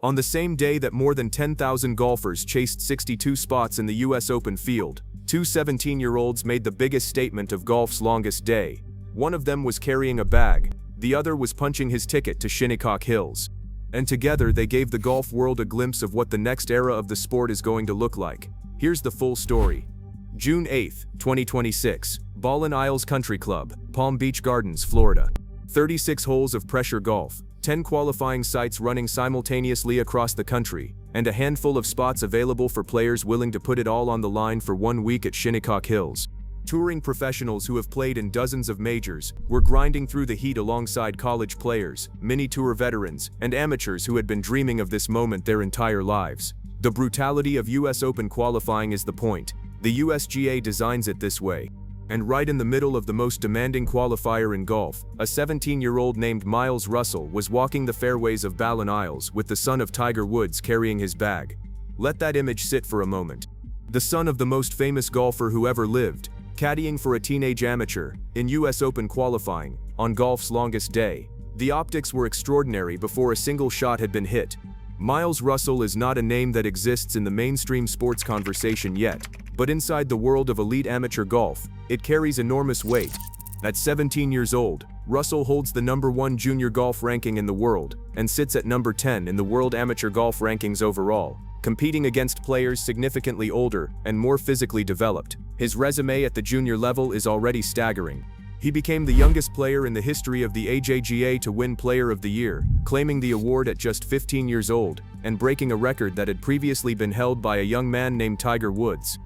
On the same day that more than 10,000 golfers chased 62 spots in the US Open field, two 17-year-olds made the biggest statement of golf's longest day. One of them was carrying a bag, the other was punching his ticket to Shinnecock Hills. And together they gave the golf world a glimpse of what the next era of the sport is going to look like. Here's the full story. June 8, 2026, Ballin Isles Country Club, Palm Beach Gardens, Florida. 36 holes of pressure golf, 10 qualifying sites running simultaneously across the country, and a handful of spots available for players willing to put it all on the line for 1 week at Shinnecock Hills. Touring professionals who have played in dozens of majors were grinding through the heat alongside college players, mini-tour veterans, and amateurs who had been dreaming of this moment their entire lives. The brutality of US Open qualifying is the point. The USGA designs it this way. And right in the middle of the most demanding qualifier in golf, a 17-year-old named Miles Russell was walking the fairways of Ballin Isles with the son of Tiger Woods carrying his bag. Let that image sit for a moment. The son of the most famous golfer who ever lived, caddying for a teenage amateur in US Open qualifying on golf's longest day. The optics were extraordinary before a single shot had been hit. Miles Russell is not a name that exists in the mainstream sports conversation yet, but inside the world of elite amateur golf, it carries enormous weight. At 17 years old, Russell holds the #1 junior golf ranking in the world and sits at number 10 in the world amateur golf rankings overall, competing against players significantly older and more physically developed. His resume at the junior level is already staggering. He became the youngest player in the history of the AJGA to win Player of the Year, claiming the award at just 15 years old, and breaking a record that had previously been held by a young man named Tiger Woods.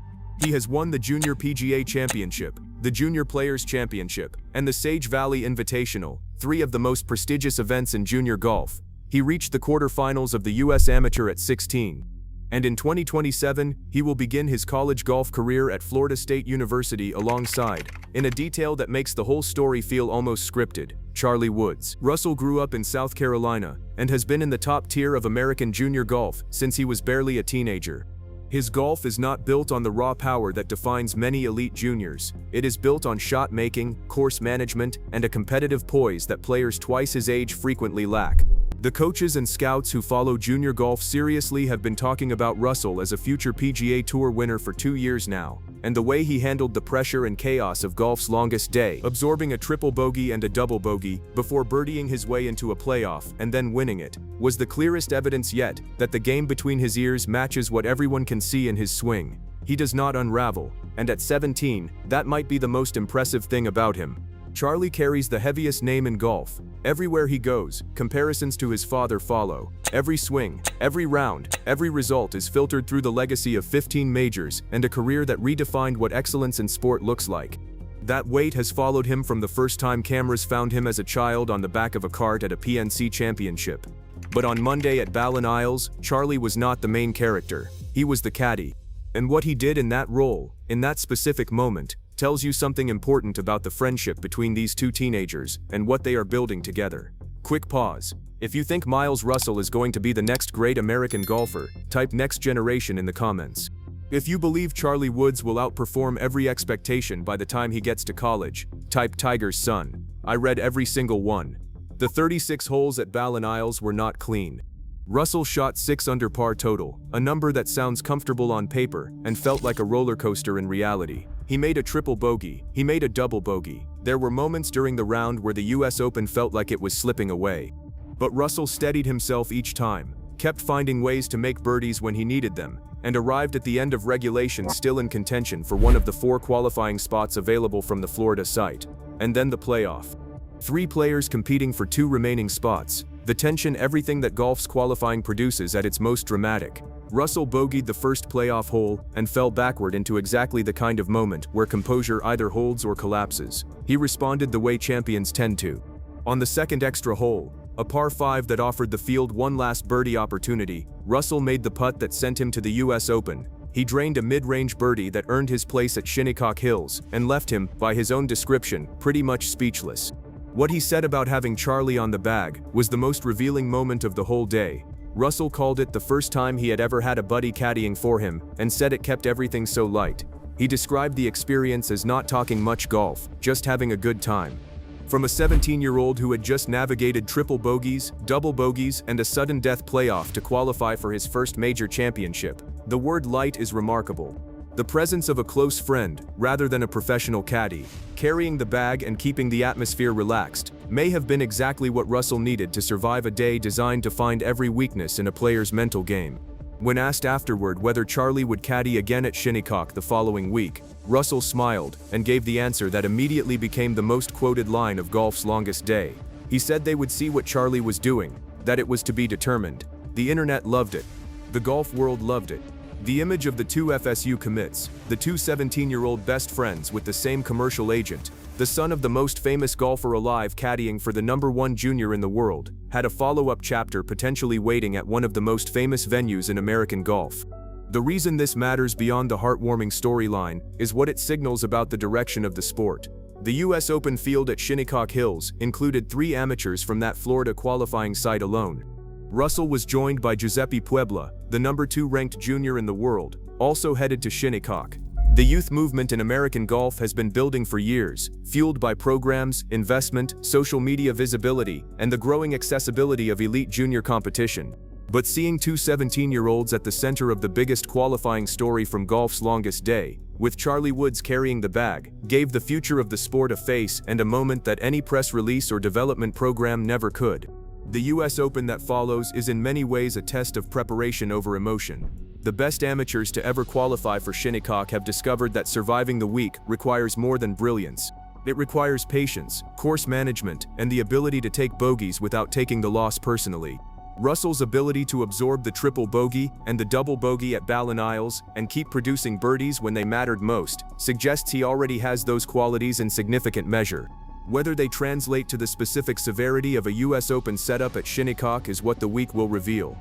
He has won the Junior PGA Championship, the Junior Players Championship, and the Sage Valley Invitational, three of the most prestigious events in junior golf. He reached the quarterfinals of the US Amateur at 16. And in 2027, he will begin his college golf career at Florida State University alongside, in a detail that makes the whole story feel almost scripted, Charlie Woods. Russell grew up in South Carolina and has been in the top tier of American junior golf since he was barely a teenager. His golf is not built on the raw power that defines many elite juniors. It is built on shot making, course management, and a competitive poise that players twice his age frequently lack. The coaches and scouts who follow junior golf seriously have been talking about Russell as a future PGA Tour winner for 2 years now, and the way he handled the pressure and chaos of golf's longest day, absorbing a triple bogey and a double bogey before birdieing his way into a playoff and then winning it, was the clearest evidence yet that the game between his ears matches what everyone can see in his swing. He does not unravel, and at 17, that might be the most impressive thing about him. Charlie carries the heaviest name in golf. Everywhere he goes, comparisons to his father follow. Every swing, every round, every result is filtered through the legacy of 15 majors and a career that redefined what excellence in sport looks like. That weight has followed him from the first time cameras found him as a child on the back of a cart at a PNC championship. But on Monday at Ballin Isles, Charlie was not the main character. He was the caddy. And what he did in that role, in that specific moment, tells you something important about the friendship between these two teenagers and what they are building together. Quick pause. If you think Miles Russell is going to be the next great American golfer, type next generation in the comments. If you believe Charlie Woods will outperform every expectation by the time he gets to college, type Tiger's son. I read every single one. The 36 holes at Ballin Isles were not clean. Russell shot 6 under par total, a number that sounds comfortable on paper and felt like a roller coaster in reality. He made a triple bogey, he made a double bogey. There were moments during the round where the US Open felt like it was slipping away. But Russell steadied himself each time, kept finding ways to make birdies when he needed them, and arrived at the end of regulation still in contention for one of the 4 qualifying spots available from the Florida site. And then the playoff. 3 players competing for 2 remaining spots. The tension, everything that golf's qualifying produces at its most dramatic. Russell bogeyed the first playoff hole and fell backward into exactly the kind of moment where composure either holds or collapses. He responded the way champions tend to. On the second extra hole, a par 5 that offered the field one last birdie opportunity, Russell made the putt that sent him to the US Open. He drained a mid-range birdie that earned his place at Shinnecock Hills and left him, by his own description, pretty much speechless. What he said about having Charlie on the bag was the most revealing moment of the whole day. Russell called it the first time he had ever had a buddy caddying for him, and said it kept everything so light. He described the experience as not talking much golf, just having a good time. From a 17-year-old who had just navigated triple bogeys, double bogeys, and a sudden death playoff to qualify for his first major championship, the word light is remarkable. The presence of a close friend, rather than a professional caddy, carrying the bag and keeping the atmosphere relaxed, may have been exactly what Russell needed to survive a day designed to find every weakness in a player's mental game. When asked afterward whether Charlie would caddy again at Shinnecock the following week, Russell smiled and gave the answer that immediately became the most quoted line of golf's longest day. He said they would see what Charlie was doing, that it was to be determined. The internet loved it. The golf world loved it. The image of the two FSU commits, the two 17-year-old best friends with the same commercial agent, the son of the most famous golfer alive caddying for the #1 junior in the world, had a follow-up chapter potentially waiting at one of the most famous venues in American golf. The reason this matters beyond the heartwarming storyline is what it signals about the direction of the sport. The US Open field at Shinnecock Hills included 3 amateurs from that Florida qualifying site alone. Russell was joined by Giuseppe Puebla, the #2 ranked junior in the world, also headed to Shinnecock. The youth movement in American golf has been building for years, fueled by programs, investment, social media visibility, and the growing accessibility of elite junior competition. But seeing two 17-year-olds at the center of the biggest qualifying story from golf's longest day, with Charlie Woods carrying the bag, gave the future of the sport a face and a moment that any press release or development program never could. The US Open that follows is in many ways a test of preparation over emotion. The best amateurs to ever qualify for Shinnecock have discovered that surviving the week requires more than brilliance. It requires patience, course management, and the ability to take bogeys without taking the loss personally. Russell's ability to absorb the triple bogey and the double bogey at Ballin Isles and keep producing birdies when they mattered most suggests he already has those qualities in significant measure. Whether they translate to the specific severity of a US Open setup at Shinnecock is what the week will reveal.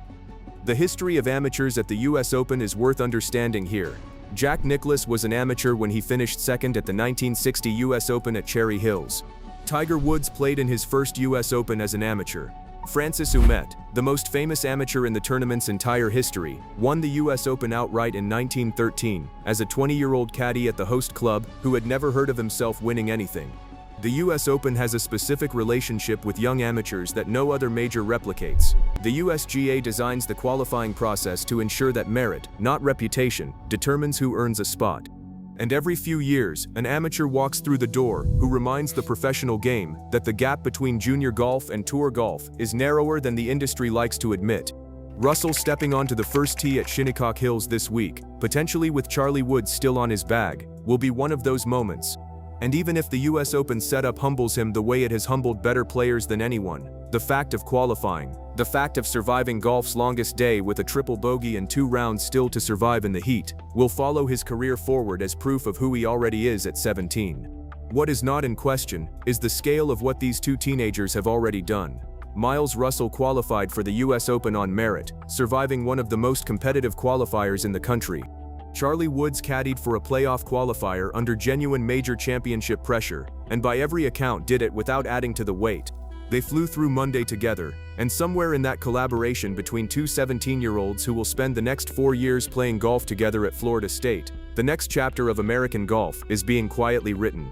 The history of amateurs at the US Open is worth understanding here. Jack Nicklaus was an amateur when he finished second at the 1960 US Open at Cherry Hills. Tiger Woods played in his first US Open as an amateur. Francis Ouimet, the most famous amateur in the tournament's entire history, won the US Open outright in 1913 as a 20-year-old caddy at the host club who had never heard of himself winning anything. The US Open has a specific relationship with young amateurs that no other major replicates. The USGA designs the qualifying process to ensure that merit, not reputation, determines who earns a spot. And every few years, an amateur walks through the door who reminds the professional game that the gap between junior golf and tour golf is narrower than the industry likes to admit. Russell stepping onto the first tee at Shinnecock Hills this week, potentially with Charlie Woods still on his bag, will be one of those moments. And even if the US Open setup humbles him the way it has humbled better players than anyone, the fact of qualifying, the fact of surviving golf's longest day with a triple bogey and 2 rounds still to survive in the heat, will follow his career forward as proof of who he already is at 17. What is not in question is the scale of what these two teenagers have already done. Miles Russell qualified for the US Open on merit, surviving one of the most competitive qualifiers in the country. Charlie Woods caddied for a playoff qualifier under genuine major championship pressure, and by every account did it without adding to the weight. They flew through Monday together, and somewhere in that collaboration between two 17-year-olds who will spend the next 4 years playing golf together at Florida State, the next chapter of American golf is being quietly written.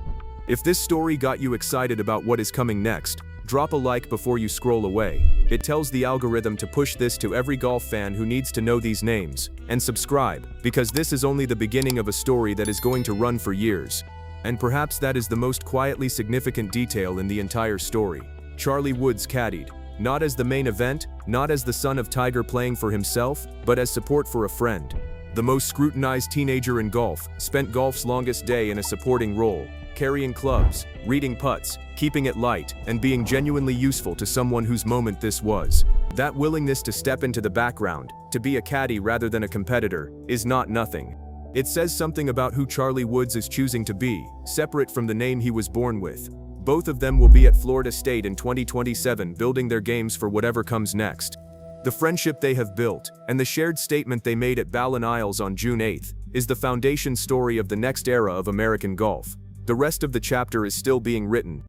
If this story got you excited about what is coming next, drop a like before you scroll away. It tells the algorithm to push this to every golf fan who needs to know these names, and subscribe, because this is only the beginning of a story that is going to run for years. And perhaps that is the most quietly significant detail in the entire story. Charlie Woods caddied, not as the main event, not as the son of Tiger playing for himself, but as support for a friend. The most scrutinized teenager in golf spent golf's longest day in a supporting role, carrying clubs, reading putts, keeping it light, and being genuinely useful to someone whose moment this was. That willingness to step into the background, to be a caddy rather than a competitor, is not nothing. It says something about who Charlie Woods is choosing to be, separate from the name he was born with. Both of them will be at Florida State in 2027 building their games for whatever comes next. The friendship they have built, and the shared statement they made at Ballin Isles on June 8th, is the foundation story of the next era of American golf. The rest of the chapter is still being written.